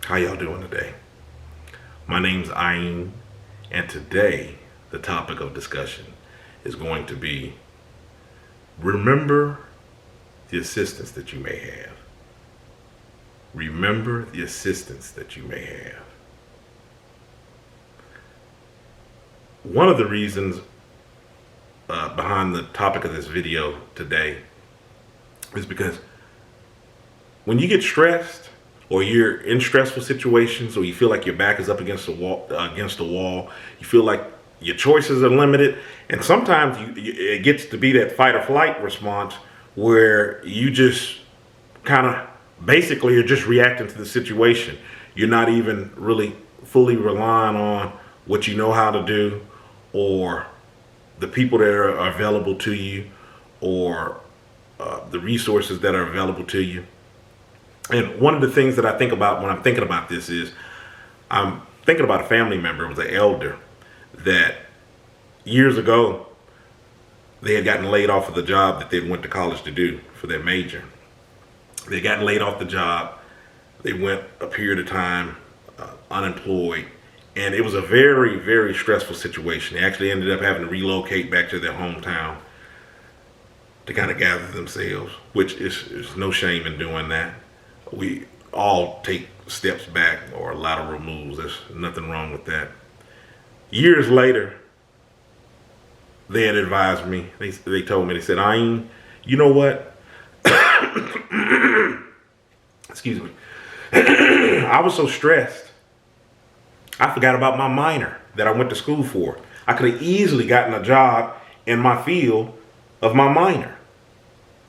How y'all doing today? My name's Ayn, and today the topic of discussion is going to be remember the assistance that you may have. Remember the assistance that you may have. One of the reasons behind the topic of this video today is because when you get stressed or you're in stressful situations or you feel like your back is up against the wall, you feel like your choices are limited, and sometimes it gets to be that fight or flight response where you just kind of basically are just reacting to the situation. You're not even really fully relying on what you know how to do or the people that are available to you or the resources that are available to you. And one of the things that I think about when I'm thinking about this is I'm thinking about a family member. It was an elder that years ago they had gotten laid off of the job that they went to college to do for their major. They got laid off the job. They went a period of time unemployed, and it was a very, very stressful situation. They actually ended up having to relocate back to their hometown to kind of gather themselves, which is no shame in doing that. We all take steps back or lateral moves. There's nothing wrong with that. Years later, they had advised me. They told me, they said, "Ayn, you know what? Excuse me. I was so stressed, I forgot about my minor that I went to school for. I could have easily gotten a job in my field of my minor.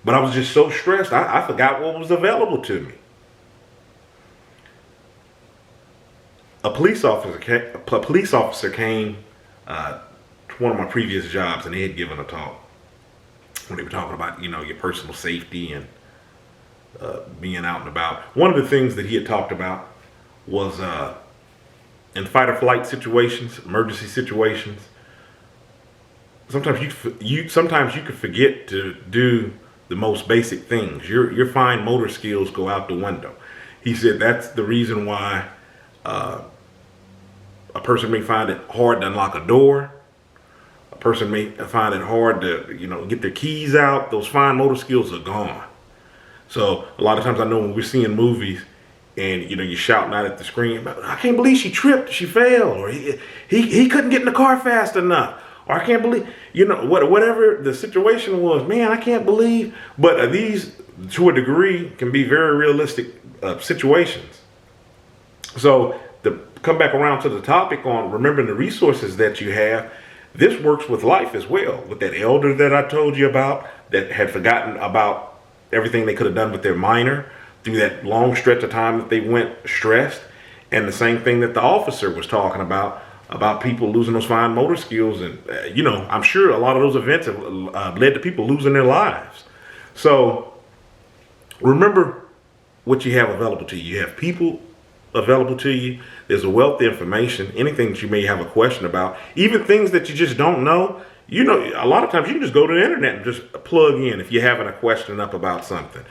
But I was just so stressed, I forgot what was available to me." A police officer came to one of my previous jobs, and they had given a talk when they were talking about, your personal safety and being out and about. One of the things that he had talked about was in fight or flight situations, emergency situations, sometimes you could forget to do the most basic things. Your fine motor skills go out the window. He said that's the reason why a person may find it hard to unlock a door. A person may find it hard to, get their keys out. Those fine motor skills are gone. So a lot of times I know when we're seeing movies and, you're shouting out at the screen, "I can't believe she tripped, she fell," or he couldn't get in the car fast enough. Or "I can't believe," whatever the situation was, man, I can't believe. But these, to a degree, can be very realistic situations. So to come back around to the topic on remembering the resources that you have, this works with life as well. With that elder that I told you about that had forgotten about everything they could have done with their minor through that long stretch of time that they went stressed. And the same thing that the officer was talking about people losing those fine motor skills. And, I'm sure a lot of those events have led to people losing their lives. So remember what you have available to you. You have people available to you. There's a wealth of information, anything that you may have a question about, even things that you just don't know. A lot of times you can just go to the internet and just plug in if you're having a question up about something.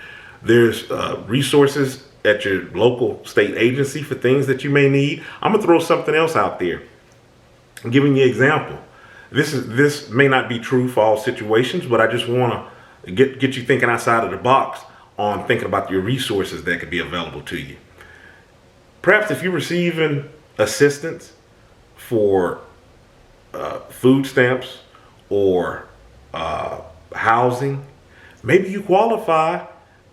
There's resources at your local state agency for things that you may need. I'm gonna throw something else out there. I'm giving you an example. This may not be true for all situations, but I just want to get you thinking outside of the box on thinking about your resources that could be available to you. Perhaps if you're receiving assistance for food stamps or housing, maybe you qualify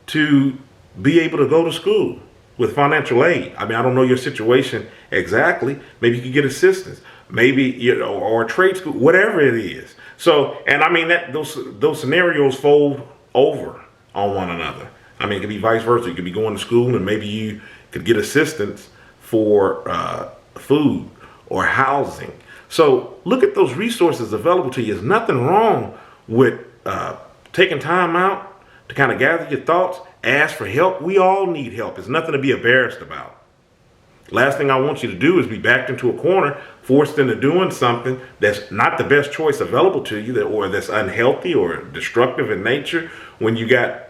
to be able to go to school with financial aid. I mean, I don't know your situation exactly. Maybe you could get assistance. Maybe, or a trade school, whatever it is. So, and I mean, those scenarios fold over on one another. I mean, it could be vice versa. You could be going to school and maybe you could get assistance for food or housing. So look at those resources available to you. There's nothing wrong with taking time out to kind of gather your thoughts, ask for help. We all need help. It's nothing to be embarrassed about. Last thing I want you to do is be backed into a corner, forced into doing something that's not the best choice available to you, or that's unhealthy or destructive in nature, when you got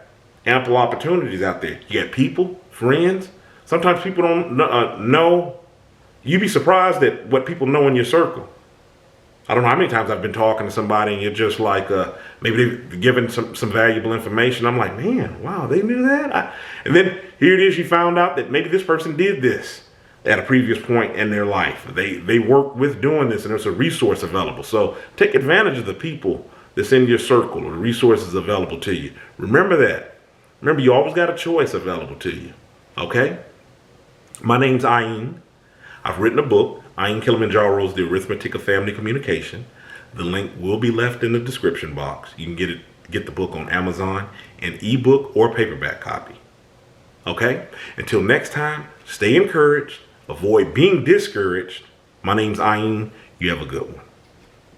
ample opportunities out there. You got people, friends. Sometimes people don't know. You'd be surprised at what people know in your circle. I don't know how many times I've been talking to somebody and you're just like, maybe they've given some valuable information. I'm like, man, wow, they knew that? And then here it is, you found out that maybe this person did this at a previous point in their life. They work with doing this, and there's a resource available. So take advantage of the people that's in your circle or the resources available to you. Remember that. Remember, you always got a choice available to you. Okay? My name's Ayin. I've written a book, Ayin Kilimanjaro's The Arithmetic of Family Communication. The link will be left in the description box. You can get the book on Amazon, an ebook or paperback copy. Okay? Until next time, stay encouraged. Avoid being discouraged. My name's Ayin. You have a good one.